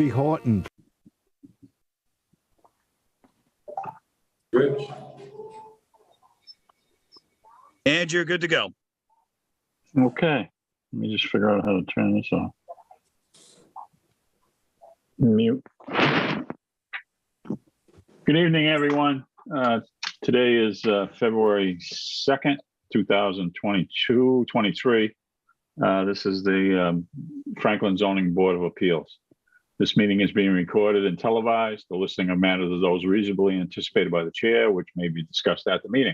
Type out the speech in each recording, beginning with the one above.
Bobby Horton. Rich? And you're good to go. Okay, let me just figure out how to turn this off. Mute. Good evening, everyone. Today is February 2nd, 2022-23. This is the Franklin Zoning Board of Appeals. This meeting is being recorded and televised. The listing of matters of those reasonably anticipated by the chair, which may be discussed at the meeting.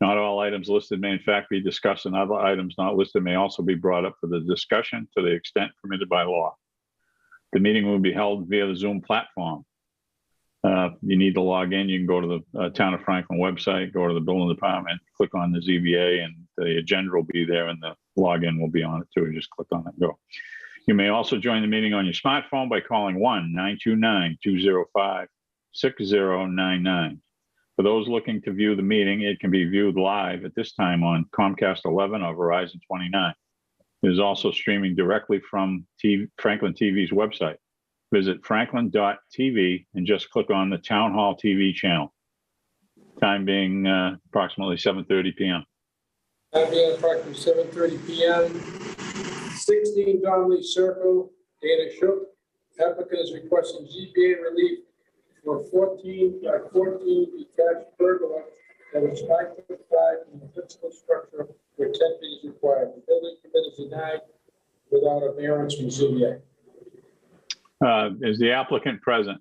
Not all items listed may in fact be discussed, and other items not listed may also be brought up for the discussion to the extent permitted by law. The meeting will be held via the Zoom platform. You need to log in. You can go to the Town of Franklin website, go to the building department, click on the ZBA, and the agenda will be there, and the login will be on it too. You just click on it and go. You may also join the meeting on your smartphone by calling 1-929-205-6099. For those looking to view the meeting, it can be viewed live at this time on Comcast 11 or Verizon 29. It is also streaming directly from Franklin TV's website. Visit franklin.tv and just click on the Town Hall TV channel. Time being approximately 7:30 p.m. Time being approximately 7:30 p.m. 16 Donnelly Circle, Dana Shook. Applicant is requesting ZBA relief for 14 by 14 detached pergola that is 5 foot 5 from the principal structure where 10 feet is required. The building permit is denied without a variance from ZBA. Is the applicant present?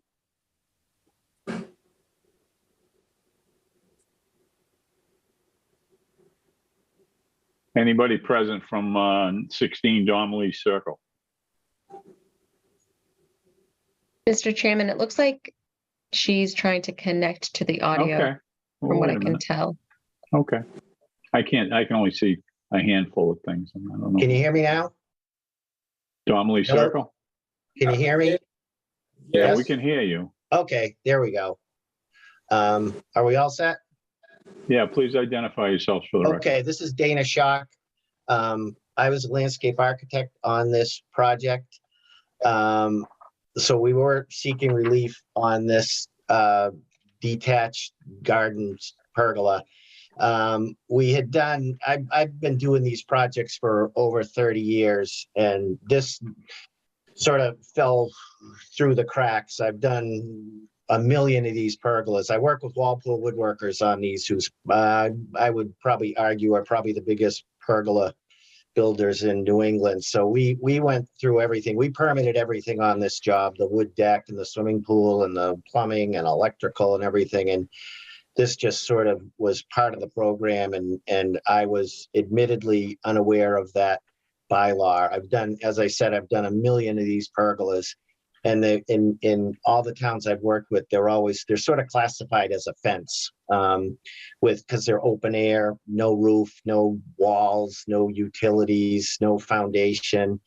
Anybody present from 16 Donnelly Circle? Mr. Chairman, it looks like she's trying to connect to the audio, Okay. from what Wait I a can minute. tell. Okay. I can only see a handful of things. I don't know. Can you hear me now? Donnelly Hello? Circle? Can you hear me? Yeah, Yes. we can hear you. Okay, there we go. Are we all set? Yeah, please identify yourselves for the record. Okay, this is Dana Shock. I was a landscape architect on this project. So we were seeking relief on this detached gardens pergola. We had done, I've been doing these projects for over 30 years, and this sort of fell through the cracks. I've done a million of these pergolas. I work with Walpole woodworkers on these, who's I would probably argue are probably the biggest pergola builders in New England. So we went through everything. We permitted everything on this job, the wood deck and the swimming pool and the plumbing and electrical and everything. And this just sort of was part of the program. And I was admittedly unaware of that bylaw. I've done, as I said, I've done a million of these pergolas. And they, in all the towns I've worked with, they're sort of classified as a fence, because they're open air, no roof, no walls, no utilities, no foundation.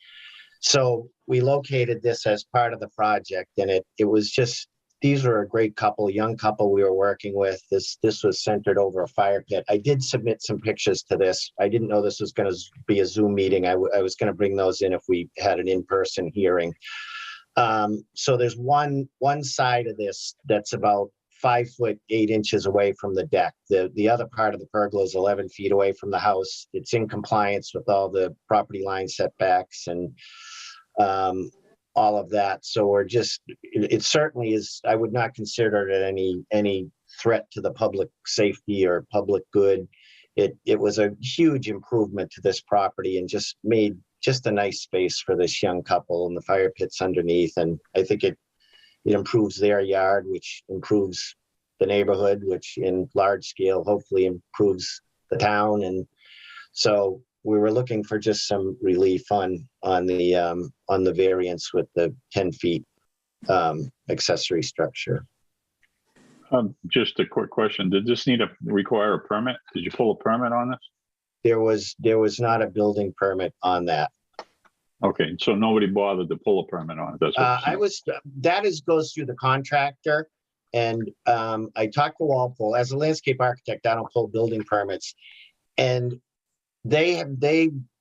So we located this as part of the project, and it was just, these were a great couple, young couple we were working with. This was centered over a fire pit. I did submit some pictures to this. I didn't know this was going to be a Zoom meeting. I was going to bring those in if we had an in-person hearing. So there's one side of this that's about 5 foot 8 inches away from the deck. The other part of the pergola is 11 feet away from the house. It's in compliance with all the property line setbacks and all of that. So we're just, it certainly is, I would not consider it any threat to the public safety or public good. It was a huge improvement to this property and just made just a nice space for this young couple, and the fire pits underneath. And I think it improves their yard, which improves the neighborhood, which in large scale, hopefully improves the town. And so we were looking for just some relief on the variance with the 10 feet accessory structure. Just a quick question. Did this require a permit? Did you pull a permit on this? There was not a building permit on that. Okay, so nobody bothered to pull a permit on it. That's what goes through the contractor, and I talked to Walpole. As a landscape architect, I don't pull building permits, and they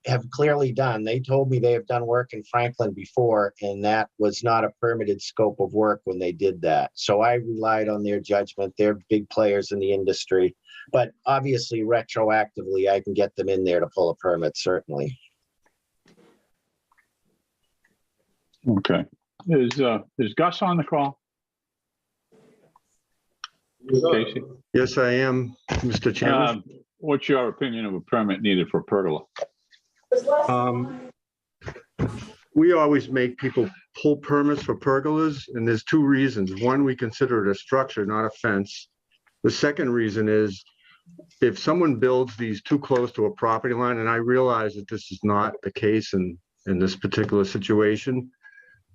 have clearly done, they told me they have done work in Franklin before, and that was not a permitted scope of work when they did that. So I relied on their judgment. They're big players in the industry. But obviously retroactively, I can get them in there to pull a permit, certainly. Okay. Is Gus on the call? Casey? Yes, I am, Mr. Chairman. What's your opinion of a permit needed for pergola? We always make people pull permits for pergolas, and there's two reasons. One, we consider it a structure, not a fence. The second reason is if someone builds these too close to a property line, and I realize that this is not the case in this particular situation,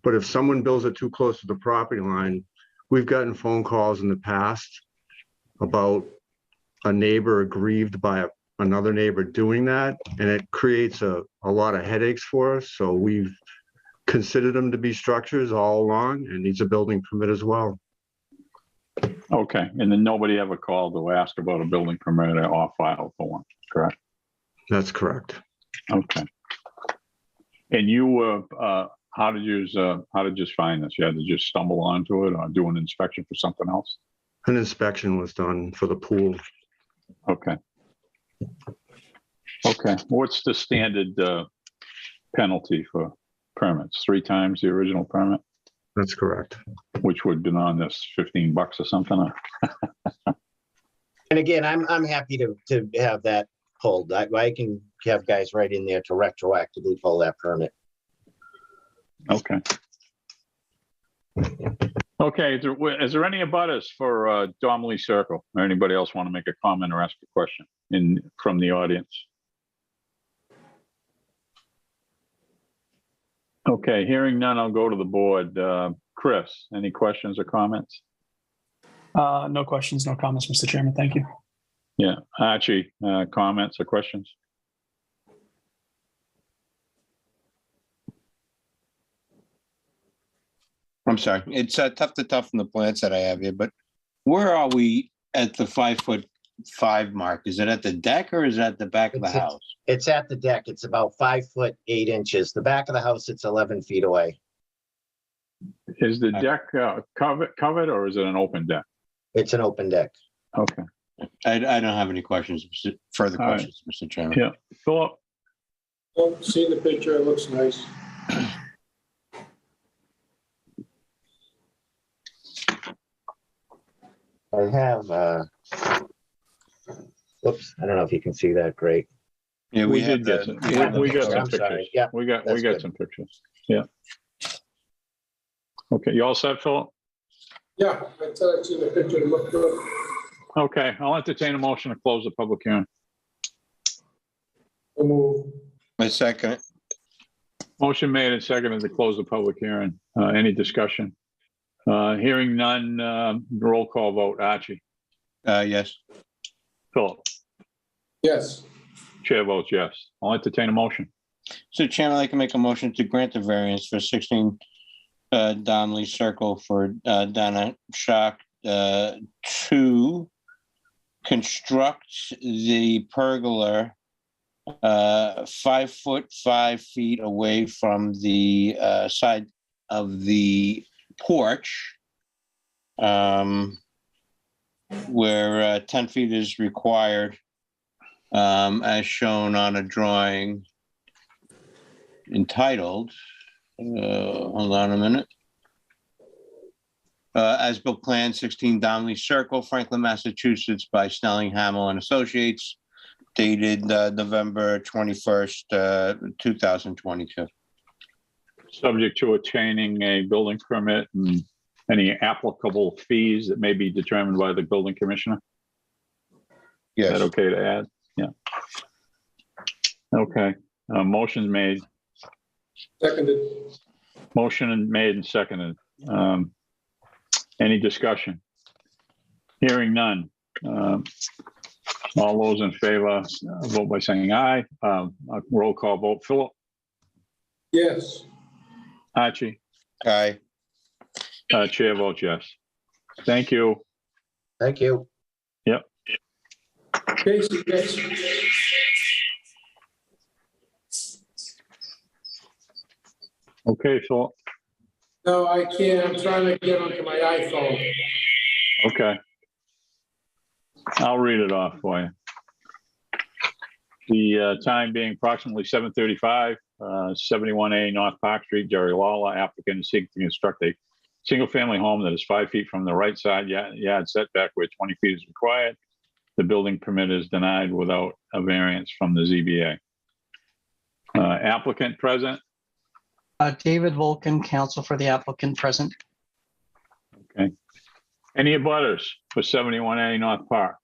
but if someone builds it too close to the property line, we've gotten phone calls in the past about a neighbor aggrieved by another neighbor doing that, and it creates a lot of headaches for us. So we've considered them to be structures all along, and needs a building permit as well. Okay, and then nobody ever called to ask about a building permit or filed for one, correct? That's correct. Okay. And you were, how did you find this? You had to just stumble onto it or do an inspection for something else? An inspection was done for the pool. Okay. Okay, what's the standard penalty for permits? 3 times the original permit, That's correct. which would have been on this $15 or something? And again, I'm happy to have that pulled. I can have guys right in there to retroactively pull that permit. Okay. Okay, is there any abutters for Donnelly Circle? Or anybody else want to make a comment or ask a question from the audience? Okay, hearing none, I'll go to the board. Chris, any questions or comments? No questions, no comments, Mr. Chairman. Thank you. Yeah, Archie, comments or questions? I'm sorry. It's tough to tell from the plans that I have here, but where are we at the 5'5" mark? Is it at the deck or is it at the back of the house? It's at the deck. It's about 5 foot 8 inches. The back of the house, it's 11 feet away. Is the deck covered or is it an open deck? It's an open deck. Okay. I don't have any questions, further All right. questions, Mr. Chairman. Yeah, Philip? Oh, seen the picture, it looks nice. I have, whoops, I don't know if you can see that great. Yeah, We have did get the- some, we got some I'm pictures. sorry. Yeah, We that's got good. some pictures. Yeah. Okay, you all set, Philip? Yeah, I thought I seen the picture, it looked good. Okay, I'll entertain a motion to close the public hearing. I'll move. My second, Motion made and seconded to close the public hearing. Any discussion? Hearing none, roll call vote. Archie? yes. Philip? Yes, Chair votes yes. I'll entertain a motion. So Chairman, I'd like to make a motion to grant the variance for 16 Donnelly Circle for Donna Shock to construct the pergola 5 foot 5 feet away from the side of the porch, where 10 feet is required, as shown on a drawing entitled, hold on a minute. As-built plan 16 Donnelly Circle, Franklin, Massachusetts by Snelling, Hamel and Associates, dated November 21st, 2022. Subject to obtaining a building permit and any applicable fees that may be determined by the building commissioner. Is that Yes. okay to add? Yeah. Okay, motion made. seconded. Motion made and seconded. Any discussion? Hearing none. All those in favor, vote by saying aye. Roll call vote. Philip? Yes, Archie? Aye. Chair votes yes. Thank you. Thank you. Casey, next. Okay, Phil. No, I can't. I'm trying to get onto my iPhone. Okay. I'll read it off for you. The time being approximately 7:35, 71A North Park Street, Jerry Lawler, applicant is seeking to construct a single-family home that is 5 feet from the right side yard setback where 20 feet is required. The building permit is denied without a variance from the ZBA. Applicant present. David Volkin, counsel for the applicant present. Okay. Any abutters for 71A North Park?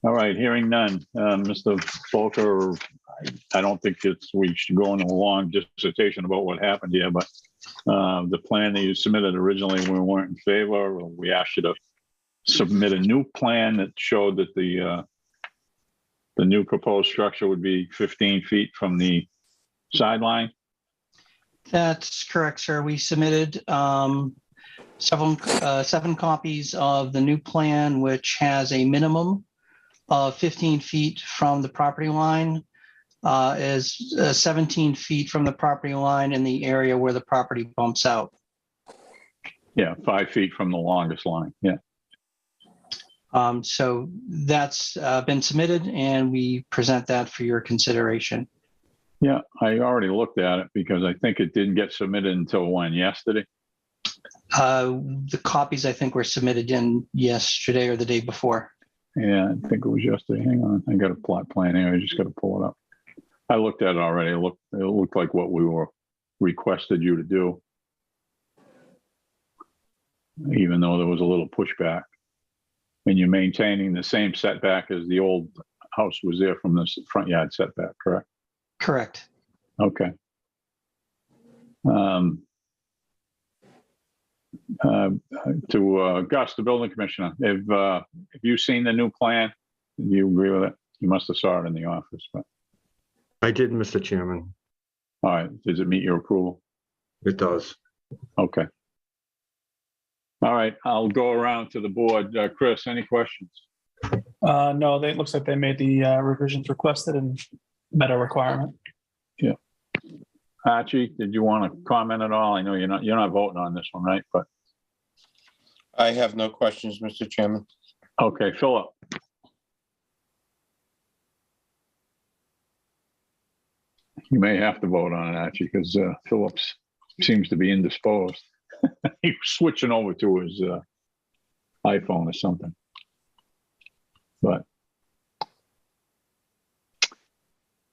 All right, hearing none. Mr. Volker, I don't think we should go into a long dissertation about what happened here, but the plan that you submitted originally, we weren't in favor. We asked you to submit a new plan that showed that the new proposed structure would be 15 feet from the sideline. That's correct, sir. We submitted seven copies of the new plan, which has a minimum of 15 feet from the property line, is 17 feet from the property line in the area where the property bumps out. Yeah, 5 feet from the longest line. Yeah. So that's been submitted and we present that for your consideration. Yeah, I already looked at it because I think it didn't get submitted until when, yesterday? The copies I think were submitted in yesterday or the day before. Yeah, I think it was yesterday. Hang on, I got a plot plan here. I just got to pull it up. I looked at it already. It looked like what we were requested you to do, even though there was a little pushback. And you're maintaining the same setback as the old house was there from the front yard setback, correct? Correct. Okay. To Gus, the building commissioner, have you seen the new plan? Do you agree with it? You must have saw it in the office, but I did, Mr. Chairman. all right. Does it meet your approval? It does. Okay. All right. I'll go around to the board. Chris, any questions? No, it looks like they made the revisions requested and met a requirement. Archie, did you want to comment at all? I know you're not voting on this one, right? But I have no questions, Mr. Chairman. okay, Philip. You may have to vote on it, Archie, because Phillips seems to be indisposed. He was switching over to his iPhone or something. But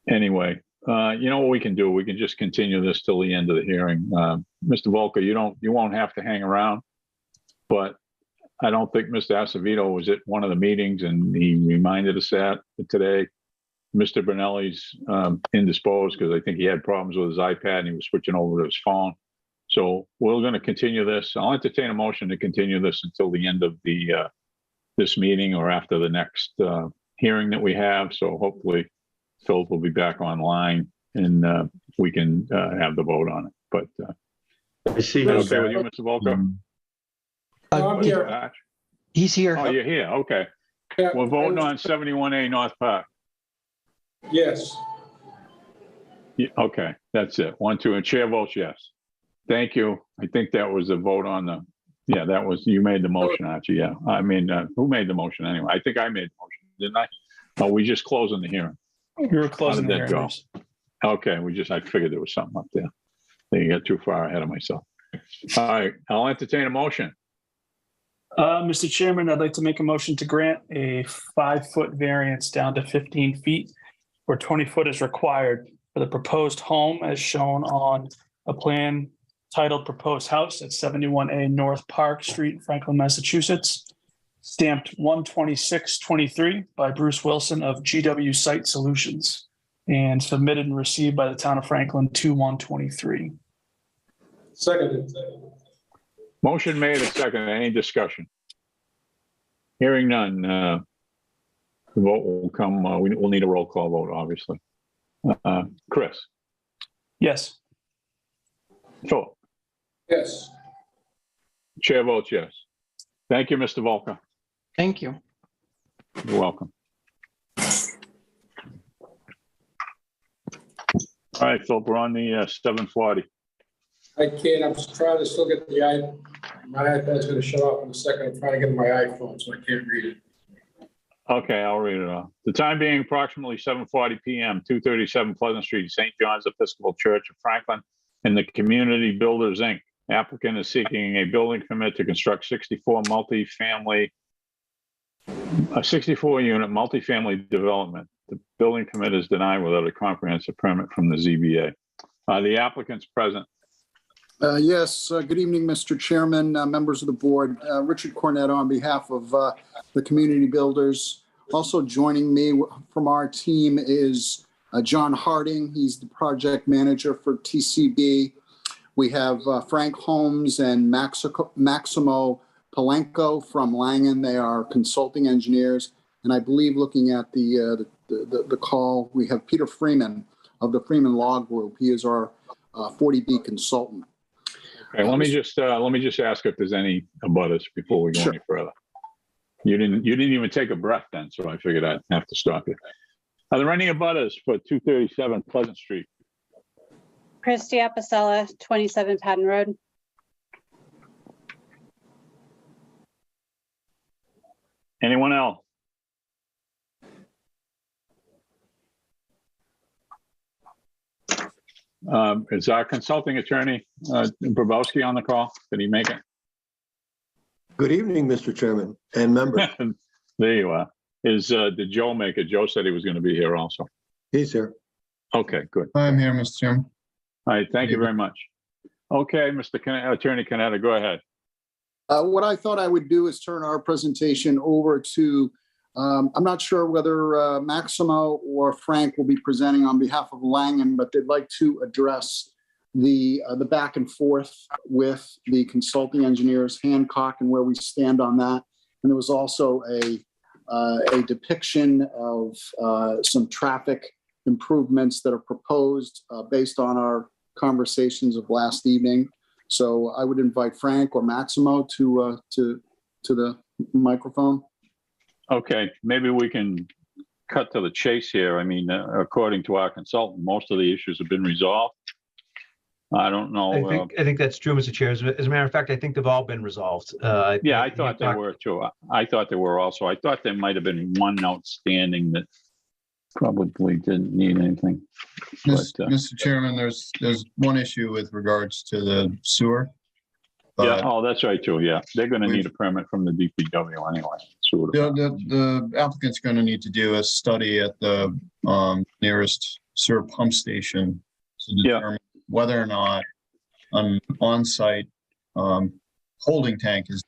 anyway, you know what we can do? We can just continue this till the end of the hearing. Mr. Volker, you won't have to hang around, but I don't think Mr. Acevedo was at one of the meetings and he reminded us that today. Mr. Brunelli's indisposed because I think he had problems with his iPad and he was switching over to his phone. So we're going to continue this. I'll entertain a motion to continue this until the end of this meeting or after the next hearing that we have. So hopefully Philip will be back online and we can have the vote on it. But I see is that him okay with back. you, Mr. Volker? I'm here. He's here. Oh, you're here. Okay. Yeah, We're voting on 71A North Park. Yes. Yeah, okay, that's it. 1, 2, and chair votes yes. Thank you. I think that was a vote on the, yeah, that was, you made the motion, Archie. Yeah. I mean, who made the motion anyway? I think I made the motion, didn't I? Oh, we just closing the hearing. We were closing the How did that go? hearings. Okay, I figured there was something up there. They got too far ahead of myself. All right, I'll entertain a motion. Mr. Chairman, I'd like to make a motion to grant a 5-foot variance down to 15 feet where 20 foot is required for the proposed home as shown on a plan titled Proposed House at 71A North Park Street, Franklin, Massachusetts, stamped 12623 by Bruce Wilson of GW Site Solutions and submitted and received by the town of Franklin 2/1/23. Seconded. Motion made and seconded. Any discussion? Hearing none. The vote will come. We'll need a roll call vote, obviously. Chris, Yes. Philip, Yes. chair votes yes. Thank you, Mr. Volker. Thank you. You're welcome. All right, Phil, we're on the 7:40. I can't, I'm just trying to still get my iPad's gonna shut off in a second. I'm trying to get my iPhone, so I can't read it. Okay, I'll read it off. The time being approximately 7:40 PM, 237 Pleasant Street, St. John's Episcopal Church of Franklin, and the Community Builders, Inc. Applicant is seeking a building permit to construct 64-unit multifamily development. The building permit is denied without a comprehensive permit from the ZBA. The applicant's present. Yes, good evening, Mr. Chairman, members of the board. Richard Cornetto on behalf of the Community Builders. Also joining me from our team is John Harding. He's the project manager for TCB. We have Frank Holmes and Maximo Palenko from Langen. They are consulting engineers. And I believe looking at the call, we have Peter Freeman of the Freeman Law Group. He is our 40B consultant. Okay, let me just ask if there's any abutters before we go Sure. any further. You didn't even take a breath then, so I figured I'd have to stop you. Are there any abutters for 237 Pleasant Street? Christy Apicella, 27 Patton Road. Anyone else? Is our consulting attorney, Bobrowski, on the call? Did he make it? Good evening, Mr. Chairman and members. There you are. Did Joe make it? Joe said he was going to be here also. He's here. Okay, good. I'm here, Mr. Chairman. All right, thank you very much. Okay, Attorney Canetta, go ahead. What I thought I would do is turn our presentation over to, I'm not sure whether Maximo or Frank will be presenting on behalf of Langen, but they'd like to address the back and forth with the consulting engineers, Hancock, and where we stand on that. And there was also a depiction of some traffic improvements that are proposed based on our conversations of last evening. So I would invite Frank or Maximo to the microphone. Okay, maybe we can cut to the chase here. I mean, according to our consultant, most of the issues have been resolved. I don't know. I think that's true, Mr. Chair. As a matter of fact, I think they've all been resolved. Yeah, I thought they were too. I thought they were also. I thought there might have been one outstanding that probably didn't need anything. Mr. Chairman, there's one issue with regards to the sewer. Yeah, oh, that's right too. Yeah, they're going to need a permit from the DPW anyway. The applicant's going to need to do a study at the nearest sewer pump station to determine whether or not an on-site holding tank is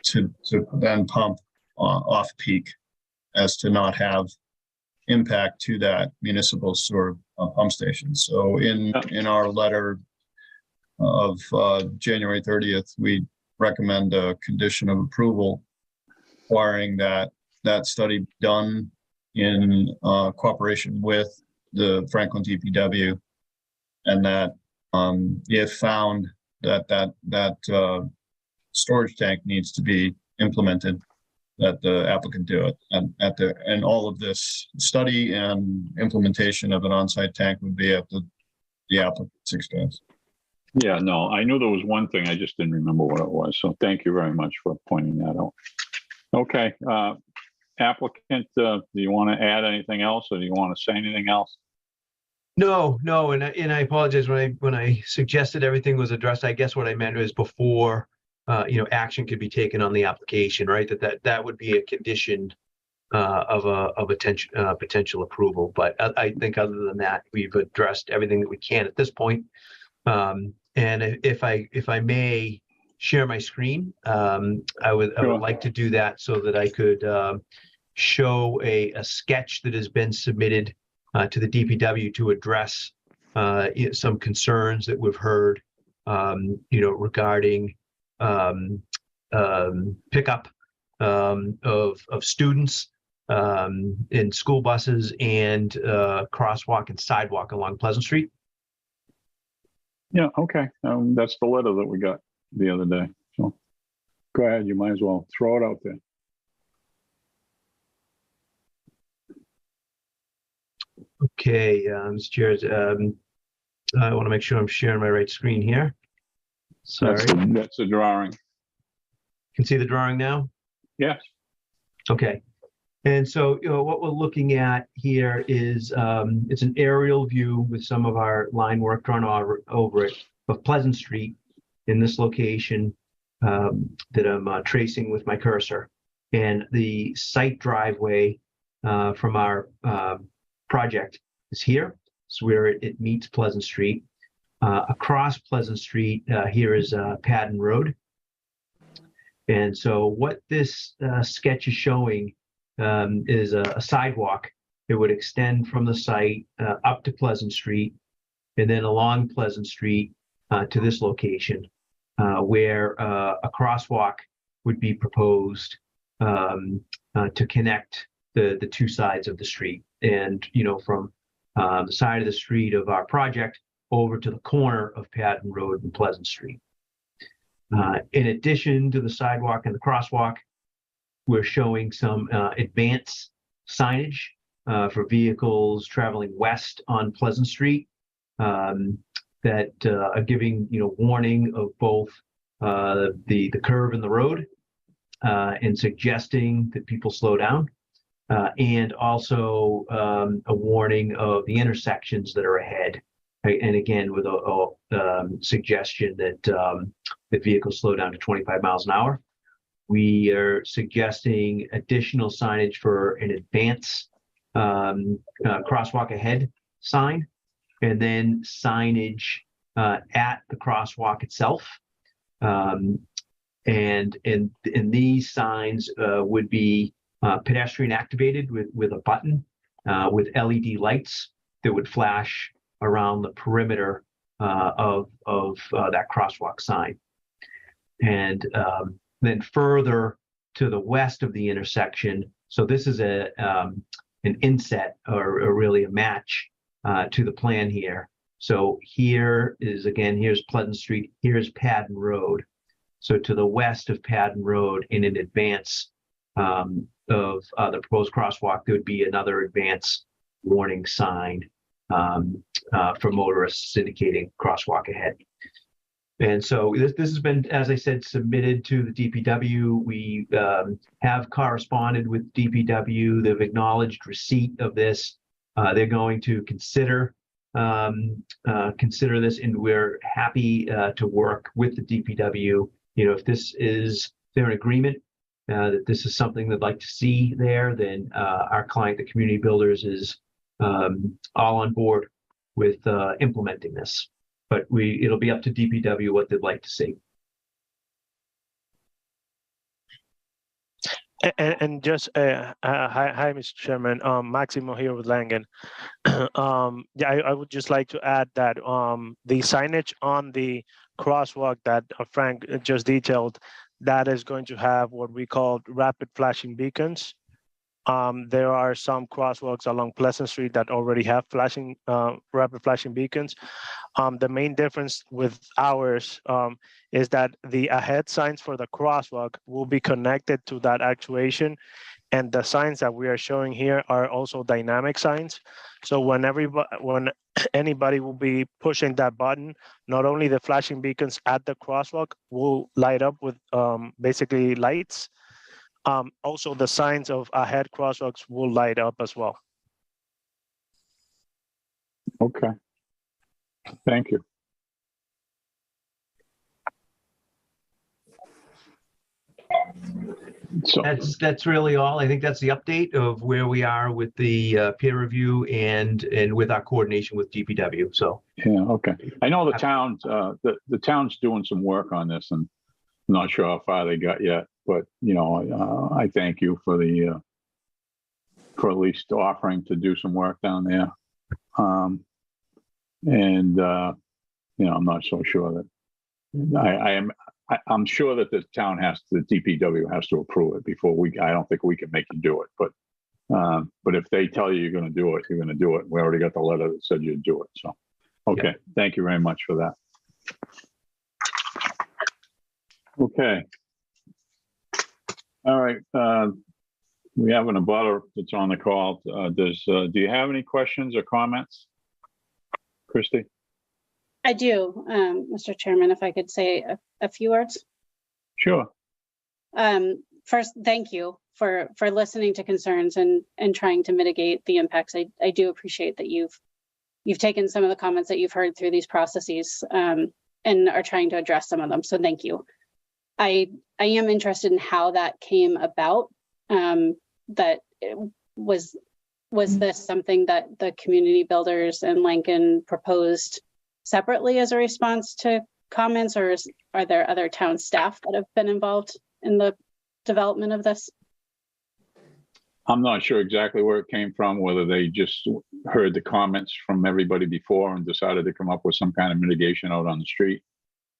to then pump off peak, as to not have impact to that municipal sewer pump station. So in our letter of January 30th, we recommend a condition of approval requiring that study done in cooperation with the Franklin DPW, and that if found that storage tank needs to be implemented, that the applicant do it. And all of this study and implementation of an on-site tank would be at the applicant's expense. Yeah, no, I knew there was one thing. I just didn't remember what it was. So thank you very much for pointing that out. Okay, applicant, do you want to add anything else, or do you want to say anything else? No, and I apologize when I suggested everything was addressed. I guess what I meant was before action could be taken on the application, right? That would be a condition of a potential approval. But I think other than that, we've addressed everything that we can at this point. And if I may share my screen, I would like to do that so that I could show a sketch that has been submitted to the DPW to address some concerns that we've heard, regarding pickup of students in school buses and crosswalk and sidewalk along Pleasant Street. Yeah, okay. That's the letter that we got the other day. So go ahead, you might as well throw it out there. Okay, Mr. Chair, I want to make sure I'm sharing my right screen here. Sorry, That's the drawing. can see the drawing now? Yes. Okay. And so, what we're looking at here is, it's an aerial view with some of our line work drawn over it of Pleasant Street in this location that I'm tracing with my cursor. And the site driveway from our project is here. It's where it meets Pleasant Street. Across Pleasant Street, here is Padden Road. And so what this sketch is showing is a sidewalk that would extend from the site up to Pleasant Street and then along Pleasant Street to this location where a crosswalk would be proposed to connect the two sides of the street. And, from the side of the street of our project over to the corner of Padden Road and Pleasant Street. In addition to the sidewalk and the crosswalk, we're showing some advance signage for vehicles traveling west on Pleasant Street that are giving, warning of both the curve in the road and suggesting that people slow down, and also a warning of the intersections that are ahead. Right? And again, with a suggestion that the vehicles slow down to 25 miles an hour. We are suggesting additional signage for an advance crosswalk ahead sign, and then signage at the crosswalk itself. And these signs would be pedestrian activated with a button with LED lights that would flash around the perimeter of that crosswalk sign. And then further to the west of the intersection, so this is an inset or really a match to the plan here. So here is, again, here's Pleasant Street, here's Padden Road. So to the west of Padden Road, in an advance of the proposed crosswalk, there would be another advance warning sign for motorists indicating crosswalk ahead. And so this has been, as I said, submitted to the DPW. We have corresponded with DPW. They've acknowledged receipt of this. They're going to consider this, and we're happy to work with the DPW. If this is their agreement that this is something they'd like to see there, then our client, the Community Builders, is all on board with implementing this. But it'll be up to DPW what they'd like to see. And just hi, Mr. Chairman. Maximo here with Langen. I would just like to add that the signage on the crosswalk that Frank just detailed, that is going to have what we call rapid flashing beacons. There are some crosswalks along Pleasant Street that already have rapid flashing beacons. The main difference with ours is that the ahead signs for the crosswalk will be connected to that actuation, and the signs that we are showing here are also dynamic signs. So when anybody will be pushing that button, not only the flashing beacons at the crosswalk will light up with basically lights, also the signs of ahead crosswalks will light up as well. Okay. Thank you. So That's really all. I think that's the update of where we are with the peer review and with our coordination with DPW. So yeah, okay. I know the town's the town's doing some work on this, and I'm not sure how far they got yet. But I thank you for at least offering to do some work down there. I'm not so sure that I'm sure that the DPW has to approve it before I don't think we can make you do it. But if they tell you you're going to do it, you're going to do it. We already got the letter that said you'd do it. So, okay. Yeah. Thank you very much for that. Okay. All right. We have an abutter that's on the call. Do you have any questions or comments, Christy? I do, Mr. Chairman, if I could say a few words. Sure. First, thank you for listening to concerns and trying to mitigate the impacts. I do appreciate that you've taken some of the comments that you've heard through these processes and are trying to address some of them. So thank you. I am interested in how that came about. That was this something that the community builders and Lankin proposed separately as a response to comments, or are there other town staff that have been involved in the development of this? I'm not sure exactly where it came from, whether they just heard the comments from everybody before and decided to come up with some kind of mitigation out on the street.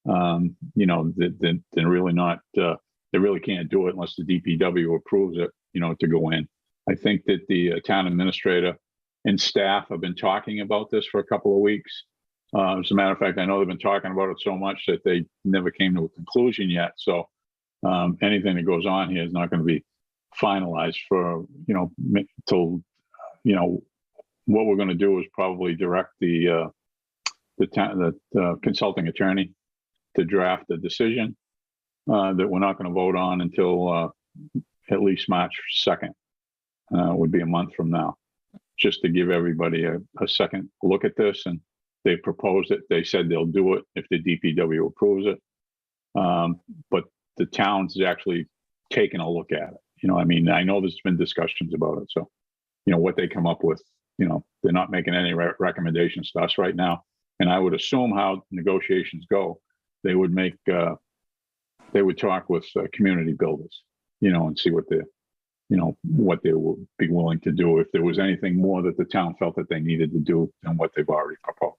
You know, they're really not, they really can't do it unless the DPW approves it, you know, to go in. I think that the town administrator and staff have been talking about this for a couple of weeks. As a matter of fact, I know they've been talking about it so much that they never came to a conclusion yet. So anything that goes on here is not going to be finalized for, you know, till, you know, what we're going to do is probably direct the consulting attorney to draft a decision that we're not going to vote on until at least March 2nd, would be a month from now, just to give everybody a second look at this. And they proposed it. They said they'll do it if the DPW approves it. But the town's actually taken a look at it. You know, I mean, I know there's been discussions about it. So, you know, what they come up with, you know, they're not making any recommendations to us right now. And I would assume how negotiations go, they would make, they would talk with community builders, you know, and see what they, you know, what they would be willing to do if there was anything more that the town felt that they needed to do than what they've already proposed.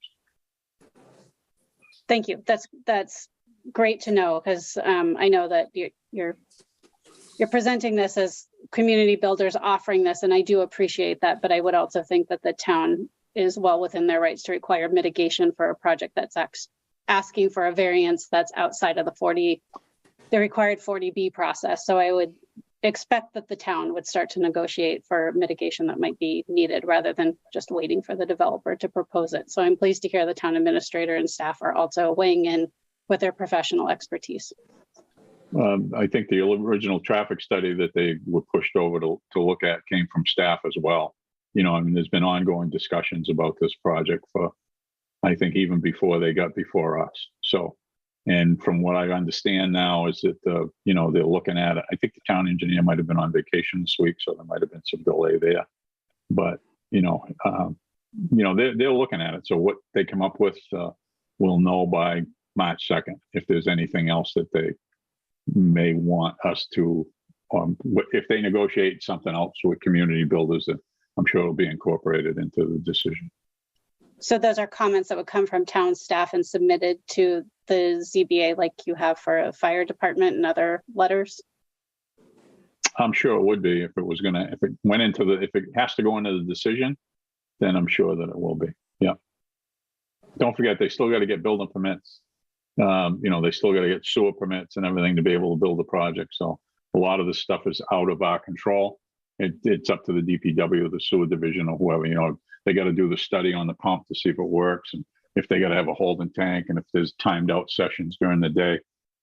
Thank you. That's great to know, because I know that you're presenting this as community builders offering this, and I do appreciate that. But I would also think that the town is well within their rights to require mitigation for a project that's asking for a variance that's outside of the required 40B process. So I would expect that the town would start to negotiate for mitigation that might be needed rather than just waiting for the developer to propose it. So I'm pleased to hear the town administrator and staff are also weighing in with their professional expertise. I think the original traffic study that they were pushed over to look at came from staff as well. You know, I mean, there's been ongoing discussions about this project for, I think, even before they got before us. So, and from what I understand now is that, you know, they're looking at it. I think the town engineer might have been on vacation this week, so there might have been some delay there. But, you know, they're looking at it. So what they come up with, we'll know by March 2nd if there's anything else that they may want us to, if they negotiate something else with community builders, that I'm sure it'll be incorporated into the decision. So those are comments that would come from town staff and submitted to the ZBA like you have for a fire department and other letters? I'm sure it would be if it was gonna, if it has to go into the decision, then I'm sure that it will be. Yeah. Don't forget, they still got to get building permits. You know, they still got to get sewer permits and everything to be able to build the project. So a lot of this stuff is out of our control. It's up to the DPW, the sewer division, or whoever. You know, they got to do the study on the pump to see if it works, and if they got to have a holding tank, and if there's timed out sessions during the day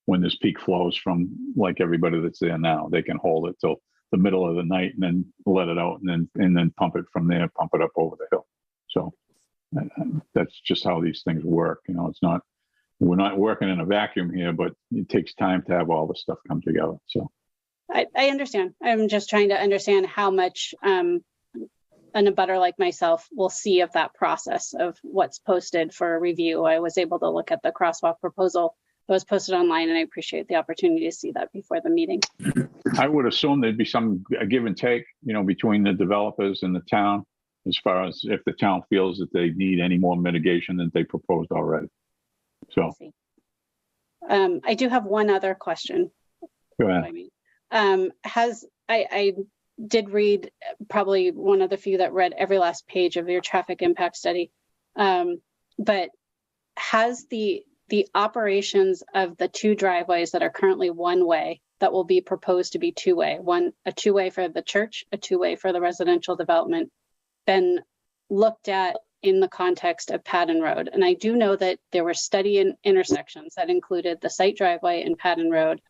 when there's peak flows from like everybody that's there now, they can hold it till the middle of the night and then let it out and then pump it from there, pump it up over the hill. So that's just how these things work. You know, it's not, we're not working in a vacuum here, but it takes time to have all this stuff come together. So I understand. I'm just trying to understand how much an abutter like myself will see of that process of what's posted for review. I was able to look at the crosswalk proposal that was posted online, and I appreciate the opportunity to see that before the meeting. I would assume there'd be a give and take, you know, between the developers and the town, as far as if the town feels that they need any more mitigation than they proposed already. So I do have one other question. Go ahead. I did read, probably one of the few that read every last page of your traffic impact study. But has the operations of the two driveways that are currently one way that will be proposed to be two-way, a two-way for the church, a two-way for the residential development, been looked at in the context of Patton Road. And I do know that there were study intersections that included the site driveway and Patton Road,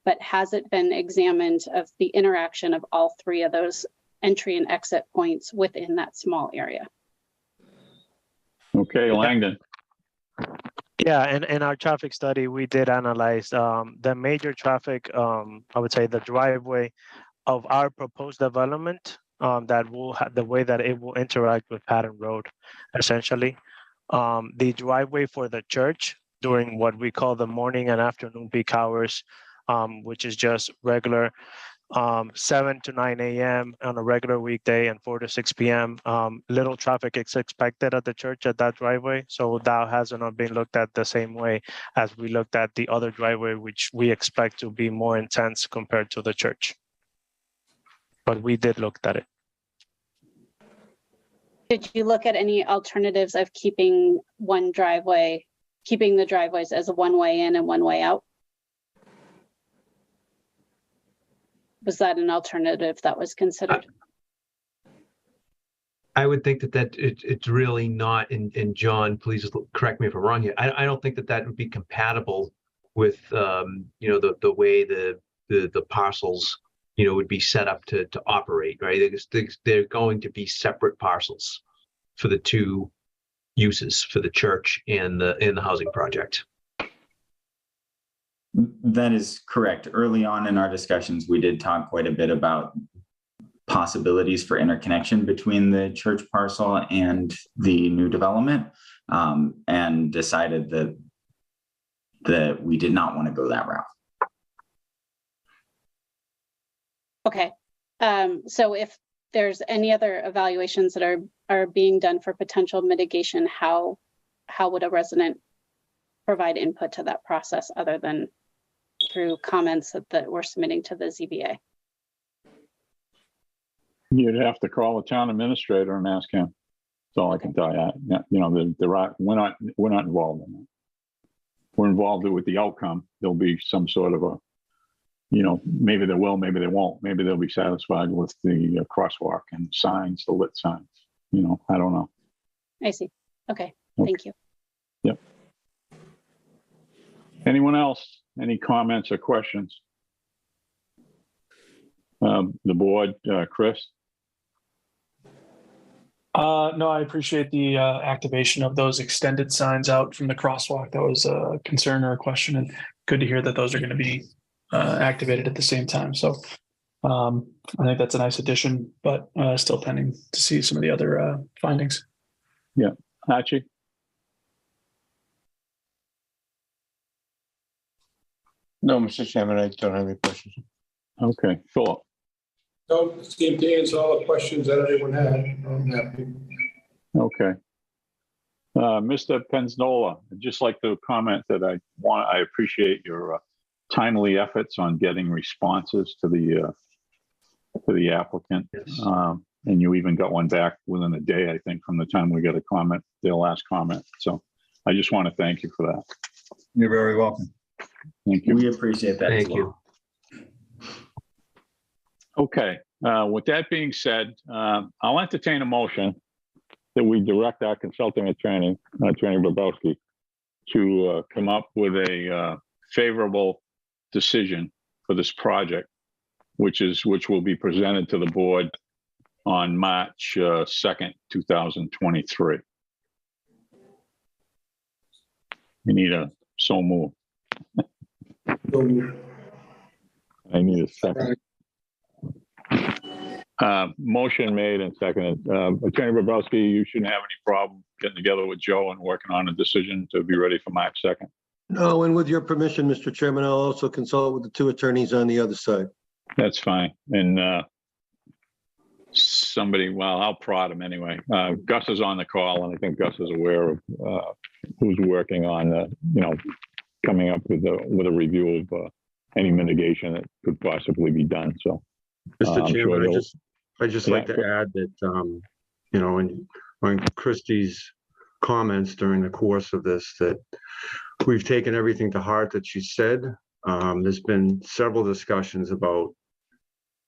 but has it been examined of the interaction of all three of those entry and exit points within that small area? Okay, Langdon. Yeah, and in our traffic study, we did analyze the major traffic, I would say the driveway of our proposed development that will have the way that it will interact with Patton Road, essentially. The driveway for the church during what we call the morning and afternoon peak hours, which is just regular 7 to 9 a.m. on a regular weekday and 4 to 6 p.m. Little traffic is expected at the church at that driveway. So that has not been looked at the same way as we looked at the other driveway, which we expect to be more intense compared to the church. But we did look at it. Did you look at any alternatives of keeping one driveway, keeping the driveways as a one-way in and one-way out? Was that an alternative that was considered? I would think that it's really not, and John, please correct me if I'm wrong here. I don't think that would be compatible with, the way the parcels, would be set up to operate, right? They're going to be separate parcels for the two uses, for the church and the housing project. That is correct. Early on in our discussions, we did talk quite a bit about possibilities for interconnection between the church parcel and the new development, and decided that we did not want to go that route. Okay. So if there's any other evaluations that are being done for potential mitigation, how would a resident provide input to that process other than through comments that we're submitting to the ZBA? You'd have to call the town administrator and ask him. That's all I can tell you. Yeah, we're not involved in that. We're involved with the outcome. There'll be some sort of a, maybe they will, maybe they won't. Maybe they'll be satisfied with the crosswalk and signs, the lit signs. I don't know. I see. Okay. Thank you. Yep. Anyone else? Any comments or questions? The board, Chris? No, I appreciate the activation of those extended signs out from the crosswalk. That was a concern or a question, and good to hear that those are going to be activated at the same time. So I think that's a nice addition, but still pending to see some of the other findings. Yeah. Archie? No, Mr. Chairman, I don't have any questions. Okay, Philip. No, seemed to answer all the questions that everyone had. I'm happy. Okay. Mr. Penznola, I'd just like to comment that I appreciate your timely efforts on getting responses to the applicant. Yes. And you even got one back within a day, I think, from the time we got a comment, their last comment. So I just want to thank you for that. You're very welcome. Thank you. We appreciate that. Thank you. Okay, with that being said, I'll entertain a motion that we direct our consulting attorney, Attorney Bobrowski, to come up with a favorable decision for this project, which will be presented to the board on March 2nd, 2023. We need a so move. I need a second. Motion made and seconded. Attorney Bobrowski, you shouldn't have any problem getting together with Joe and working on a decision to be ready for March 2nd. No, and with your permission, Mr. Chairman, I'll also consult with the two attorneys on the other side. That's fine. And I'll prod him anyway. Gus is on the call, and I think Gus is aware of who's working on, coming up with a review of any mitigation that could possibly be done. So, Mr. Chairman, I'd just like to add that, on Christie's comments during the course of this, that we've taken everything to heart that she said. There's been several discussions about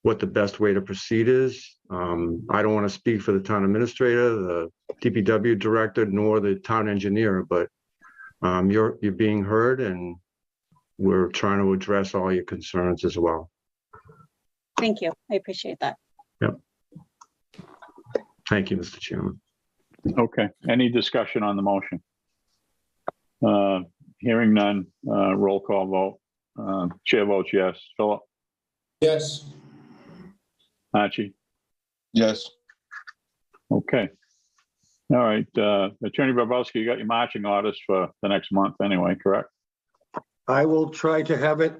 what the best way to proceed is. I don't want to speak for the town administrator, the DPW director, nor the town engineer, but you're being heard, and we're trying to address all your concerns as well. Thank you. I appreciate that. Yep. Thank you, Mr. Chairman. Okay, any discussion on the motion? Hearing none, roll call vote. Chair votes yes. Philip? Yes. Archie? Yes. Okay. All right, Attorney Barbowski, you got your marching orders for the next month anyway, correct? I will try to have it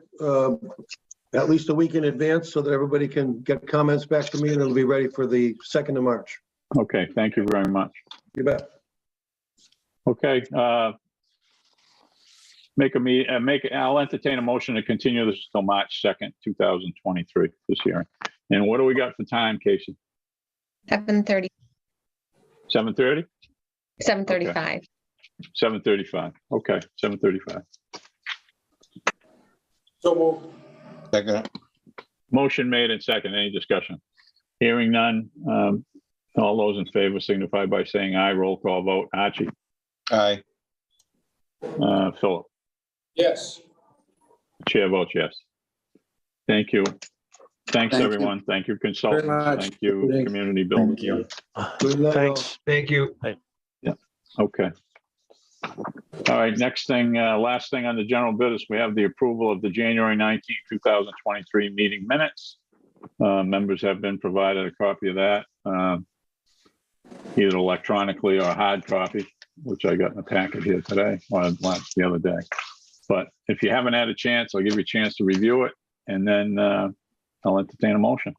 at least a week in advance so that everybody can get comments back to me, and it'll be ready for the 2nd of March. Okay, thank you very much. You bet. Okay, I'll entertain a motion to continue this till March 2nd, 2023, this hearing. And what do we got for time, Casey? 7:30, 7:30? 7:35. 7:35, okay, 7:35. So moved. Second. Motion made and second, any discussion? Hearing none, all those in favor signify by saying aye. Roll call vote. Archie? Aye. Philip? Yes. Chair votes yes. Thank you. Thanks, Thank you. everyone. Thank you, consultants. much. Thank you, Thanks. community builders. Good night, all. Thanks. Thank you. Okay. All right, next thing, last thing on the general business, we have the approval of the January 19th, 2023 meeting minutes. Members have been provided a copy of that, either electronically or hard copy, which I got in the packet here today, or the other day. But if you haven't had a chance, I'll give you a chance to review it, and then I'll entertain a motion.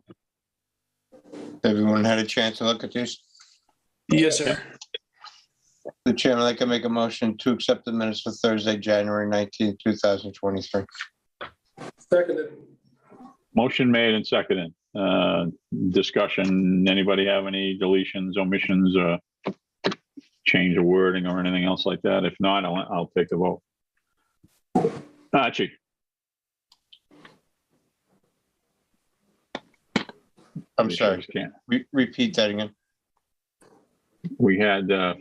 Everyone had a chance to look at these? Yes, sir. The chairman, I'd like to make a motion to accept the minutes for Thursday, January 19th, 2023. Seconded. Motion made and seconded. Discussion, anybody have any deletions, omissions, or change of wording or anything else like that? If not, I'll take the vote. Archie? I'm sorry. Can't. Repeat that again. We had a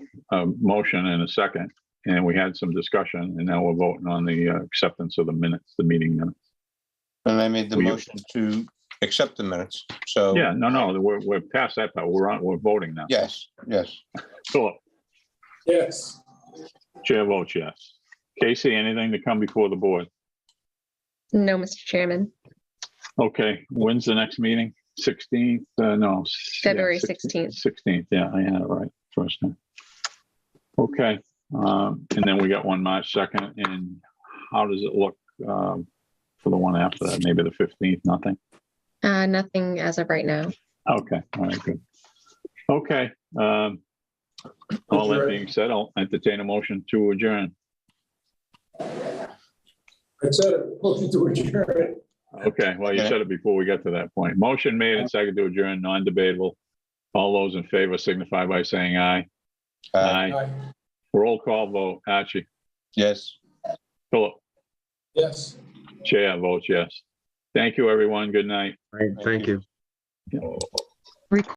motion and a second, and we had some discussion, and now we're voting on the acceptance of the minutes, the meeting minutes. And I made the motion to accept the minutes. So Yeah, no, we're past that part. We're voting now. yes, yes. Philip? Yes. Chair votes yes. Casey, anything to come before the board? No, Mr. Chairman. Okay, when's the next meeting? 16th? No. February 16th. 16th, yeah, I had it right first time. Okay, and then we got one March 2nd, and how does it look for the one after that? Maybe the 15th, nothing? Nothing as of right now. Okay, all right, good. Okay, all that being said, I'll entertain a motion to adjourn. I said a motion to adjourn. Okay, well, you said it before we get to that point. Motion made and second to adjourn, non-debatable. All those in favor signify by saying aye. Aye. Roll call vote. Archie? Yes. Philip? Yes. Chair votes yes. Thank you, everyone. Good night. Thank you.